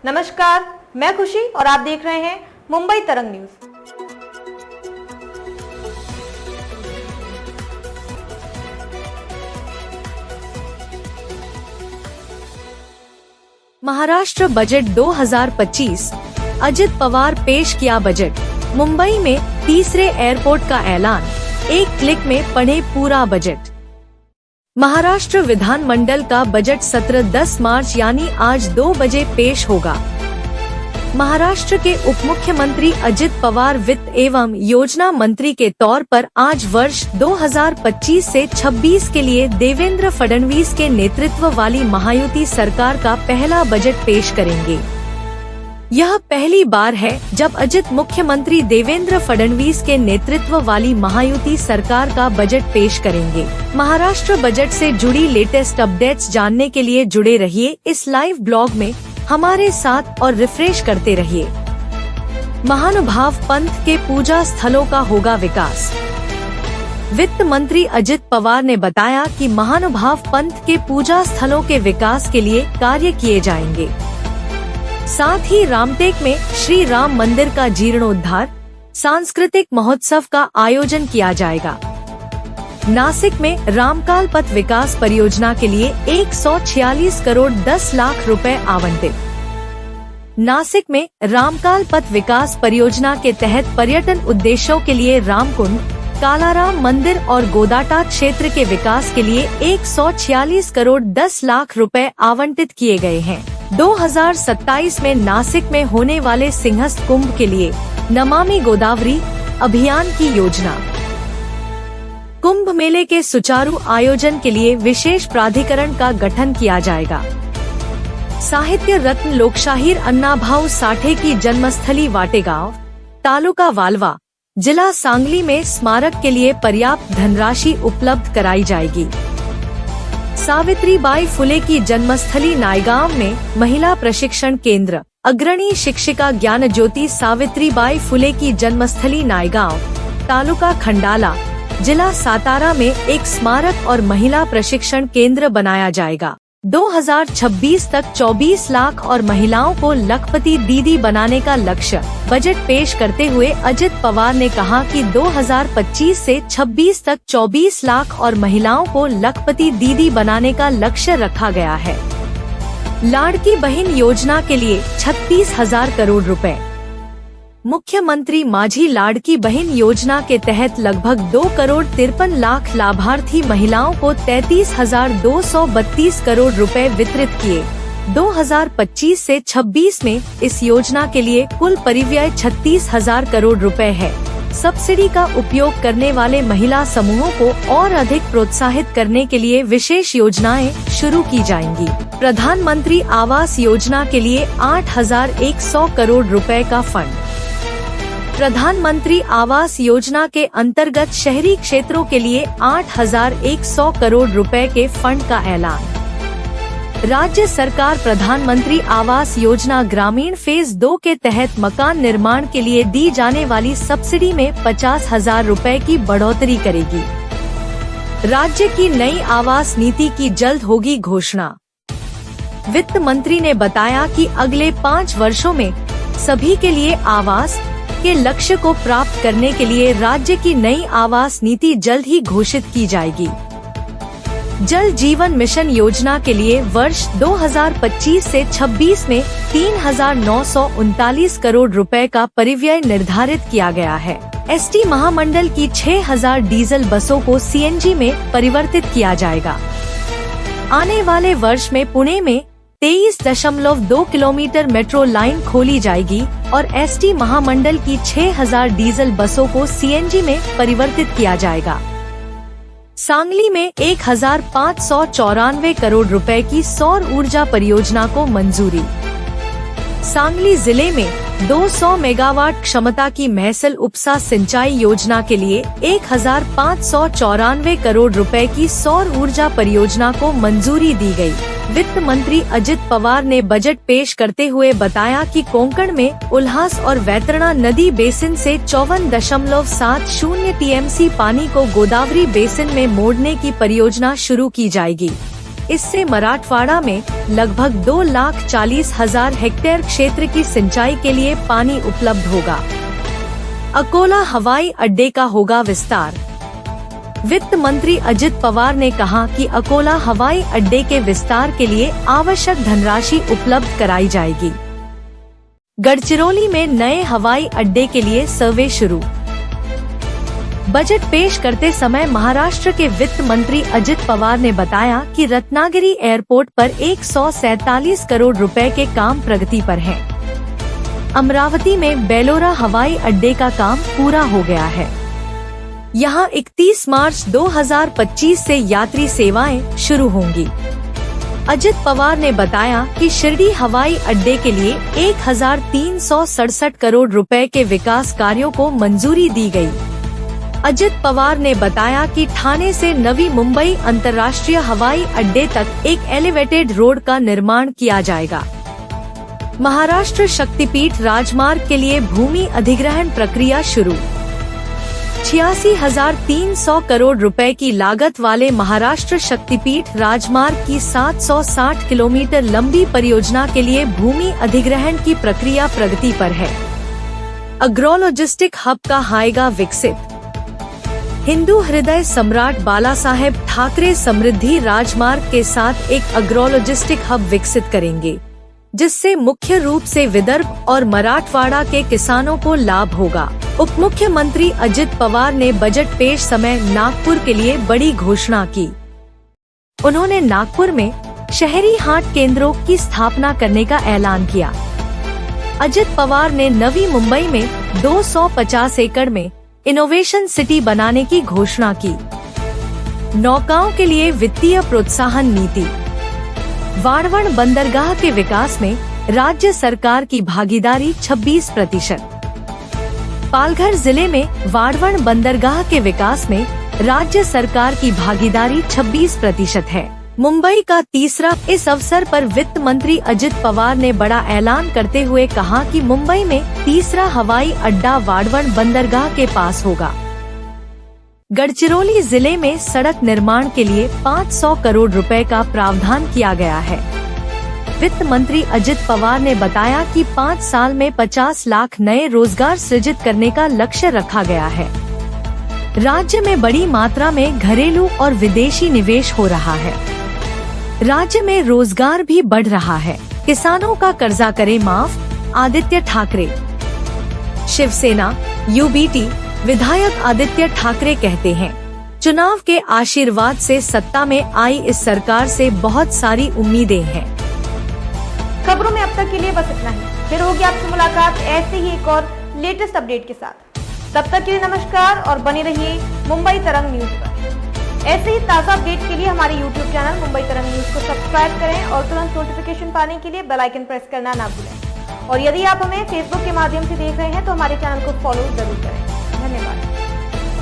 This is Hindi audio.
नमस्कार, मैं खुशी और आप देख रहे हैं मुंबई तरंग न्यूज। महाराष्ट्र बजट 2025, अजित पवार पेश किया बजट। मुंबई में तीसरे एयरपोर्ट का ऐलान, एक क्लिक में पढ़े पूरा बजट। महाराष्ट्र विधानमंडल का बजट सत्र 10 मार्च यानी आज 2 बजे पेश होगा। महाराष्ट्र के उप मुख्यमंत्री अजित पवार वित्त एवं योजना मंत्री के तौर पर आज वर्ष 2025 से 26 के लिए देवेंद्र फडणवीस के नेतृत्व वाली महायुति सरकार का पहला बजट पेश करेंगे। यह पहली बार है जब अजित मुख्यमंत्री देवेंद्र फडणवीस के नेतृत्व वाली महायुति सरकार का बजट पेश करेंगे। महाराष्ट्र बजट से जुड़ी लेटेस्ट अपडेट्स जानने के लिए जुड़े रहिए इस लाइव ब्लॉग में हमारे साथ और रिफ्रेश करते रहिए। महानुभाव पंथ के पूजा स्थलों का होगा विकास। वित्त मंत्री अजित पवार ने बताया कि महानुभाव पंथ के पूजा स्थलों के विकास के लिए कार्य किए जाएंगे। साथ ही रामटेक में श्री राम मंदिर का जीर्णोद्धार, सांस्कृतिक महोत्सव का आयोजन किया जाएगा। नासिक में रामकाल पथ विकास परियोजना के लिए 146 करोड़ 10 लाख रुपए आवंटित। नासिक में रामकाल पथ विकास परियोजना के तहत पर्यटन उद्देश्यों के लिए रामकुंड, कालाराम मंदिर और गोदाटा क्षेत्र के विकास के लिए 146 करोड़ 10 लाख रुपए आवंटित किए गए हैं। 2027 में नासिक में होने वाले सिंहस्थ कुंभ के लिए नमामि गोदावरी अभियान की योजना। कुंभ मेले के सुचारू आयोजन के लिए विशेष प्राधिकरण का गठन किया जाएगा। साहित्य रत्न लोकशाहीर अण्णाभाऊ साठे की जन्मस्थली वाटेगांव, तालुका वालवा, जिला सांगली में स्मारक के लिए पर्याप्त धनराशि उपलब्ध कराई जाएगी। सावित्रीबाई फुले की जन्मस्थली नायगांव में महिला प्रशिक्षण केंद्र। अग्रणी शिक्षिका ज्ञान ज्योति सावित्रीबाई फुले की जन्मस्थली नायगांव, तालुका खंडाला, जिला सातारा में एक स्मारक और महिला प्रशिक्षण केंद्र बनाया जाएगा। 2026 तक 24 लाख और महिलाओं को लखपति दीदी बनाने का लक्ष्य। बजट पेश करते हुए अजित पवार ने कहा कि 2025 से 26 तक 24 लाख और महिलाओं को लखपति दीदी बनाने का लक्ष्य रखा गया है। लाड़की बहन योजना के लिए 36,000 करोड़ रुपए। मुख्यमंत्री माझी लाड़की बहन योजना के तहत लगभग 2 करोड़ 53 लाख लाभार्थी महिलाओं को 33,232 करोड़ रुपए वितरित किए। 2025 से 26 में इस योजना के लिए कुल परिव्यय 36,000 करोड़ रुपए है। सब्सिडी का उपयोग करने वाले महिला समूहों को और अधिक प्रोत्साहित करने के लिए विशेष योजनाएं शुरू की जाएंगी। प्रधानमंत्री आवास योजना के लिए 8,100 करोड़ रुपए का फंड। प्रधानमंत्री आवास योजना के अंतर्गत शहरी क्षेत्रों के लिए 8,100 करोड़ रुपए के फंड का ऐलान। राज्य सरकार प्रधानमंत्री आवास योजना ग्रामीण फेज 2 के तहत मकान निर्माण के लिए दी जाने वाली सब्सिडी में 50,000 रुपए की बढ़ोतरी करेगी। राज्य की नई आवास नीति की जल्द होगी घोषणा। वित्त मंत्री ने बताया कि अगले 5 वर्षों में सभी के लिए आवास के लक्ष्य को प्राप्त करने के लिए राज्य की नई आवास नीति जल्द ही घोषित की जाएगी। जल जीवन मिशन योजना के लिए वर्ष 2025 से 26 में 3,939 करोड़ रुपए का परिव्यय निर्धारित किया गया है। एसटी महामंडल की 6,000 डीजल बसों को सीएनजी में परिवर्तित किया जाएगा। आने वाले वर्ष में पुणे में 23.2 किलोमीटर मेट्रो लाइन खोली जाएगी और एसटी महामंडल की 6,000 डीजल बसों को सीएनजी में परिवर्तित किया जाएगा। सांगली में 1,594 करोड़ रुपए की सौर ऊर्जा परियोजना को मंजूरी। सांगली जिले में 200 मेगावाट क्षमता की महसल उपसा सिंचाई योजना के लिए 1,594 करोड़ रुपए की सौर ऊर्जा परियोजना को मंजूरी दी गई। वित्त मंत्री अजित पवार ने बजट पेश करते हुए बताया कि कोंकण में उल्हास और वैतरणा नदी बेसिन से 54.70 टीएमसी पानी को गोदावरी बेसिन में मोड़ने की परियोजना शुरू की जाएगी। इससे मराठवाड़ा में लगभग 2,40,000 हेक्टेयर क्षेत्र की सिंचाई के लिए पानी उपलब्ध होगा। अकोला हवाई अड्डे का होगा विस्तार। वित्त मंत्री अजित पवार ने कहा कि अकोला हवाई अड्डे के विस्तार के लिए आवश्यक धनराशि उपलब्ध कराई जाएगी। गढ़चिरौली में नए हवाई अड्डे के लिए सर्वे शुरू। बजट पेश करते समय महाराष्ट्र के वित्त मंत्री अजित पवार ने बताया कि रत्नागिरी एयरपोर्ट पर 147 करोड़ रुपए के काम प्रगति पर हैं। अमरावती में बेलोरा हवाई अड्डे का काम पूरा हो गया है। यहां 31 मार्च 2025 से यात्री सेवाएं शुरू होंगी। अजित पवार ने बताया कि शिरडी हवाई अड्डे के लिए 1,367 करोड़ रुपए के विकास कार्यों को मंजूरी दी गई। अजित पवार ने बताया कि ठाणे से नवी मुंबई अंतर्राष्ट्रीय हवाई अड्डे तक एक एलिवेटेड रोड का निर्माण किया जाएगा। महाराष्ट्र शक्तिपीठ राजमार्ग के लिए भूमि अधिग्रहण प्रक्रिया शुरू। 86,300 करोड़ रुपए की लागत वाले महाराष्ट्र शक्तिपीठ राजमार्ग की 760 किलोमीटर लंबी परियोजना के लिए भूमि अधिग्रहण की प्रक्रिया प्रगति पर है। अग्रोलॉजिस्टिक हब का हाएगा विकसित। हिंदू हृदय सम्राट बालासाहेब ठाकरे समृद्धि राजमार्ग के साथ एक अग्रोलॉजिस्टिक हब विकसित करेंगे, जिससे मुख्य रूप से विदर्भ और मराठवाड़ा के किसानों को लाभ होगा। उप मुख्यमंत्री अजित पवार ने बजट पेश समय नागपुर के लिए बड़ी घोषणा की। उन्होंने नागपुर में शहरी हाट केंद्रों की स्थापना करने का ऐलान किया। अजित पवार ने नवी मुंबई में 250 एकड़ में इनोवेशन सिटी बनाने की घोषणा की। नौकाओं के लिए वित्तीय प्रोत्साहन नीति। वाड़वण बंदरगाह के विकास में राज्य सरकार की भागीदारी 26%। पालघर जिले में वाड़वण बंदरगाह के विकास में राज्य सरकार की भागीदारी 26% है। मुंबई का तीसरा। इस अवसर पर वित्त मंत्री अजित पवार ने बड़ा ऐलान करते हुए कहा कि मुंबई में तीसरा हवाई अड्डा वाड़वण बंदरगाह के पास होगा। गढ़चिरौली जिले में सड़क निर्माण के लिए 500 करोड़ रुपए का प्रावधान किया गया है। वित्त मंत्री अजित पवार ने बताया कि 5 साल में 50 लाख नए रोजगार सृजित करने का लक्ष्य रखा गया है। राज्य में बड़ी मात्रा में घरेलू और विदेशी निवेश हो रहा है। राज्य में रोजगार भी बढ़ रहा है। किसानों का कर्जा करे माफ, आदित्य ठाकरे। शिवसेना यूबीटी विधायक आदित्य ठाकरे कहते हैं, चुनाव के आशीर्वाद से सत्ता में आई इस सरकार से बहुत सारी उम्मीदें हैं। खबरों में अब तक के लिए बस इतना ही। फिर होगी आपसे मुलाकात ऐसे ही एक और लेटेस्ट अपडेट के साथ। तब तक के लिए नमस्कार और बने रहिए मुंबई तरंग न्यूज पर। ऐसे ही ताज़ा अपडेट के लिए हमारे YouTube चैनल मुंबई तरंग न्यूज को सब्सक्राइब करें और तुरंत नोटिफिकेशन पाने के लिए बेल आइकन प्रेस करना ना भूलें। और यदि आप हमें Facebook के माध्यम से देख रहे हैं तो हमारे चैनल को फॉलो जरूर करें।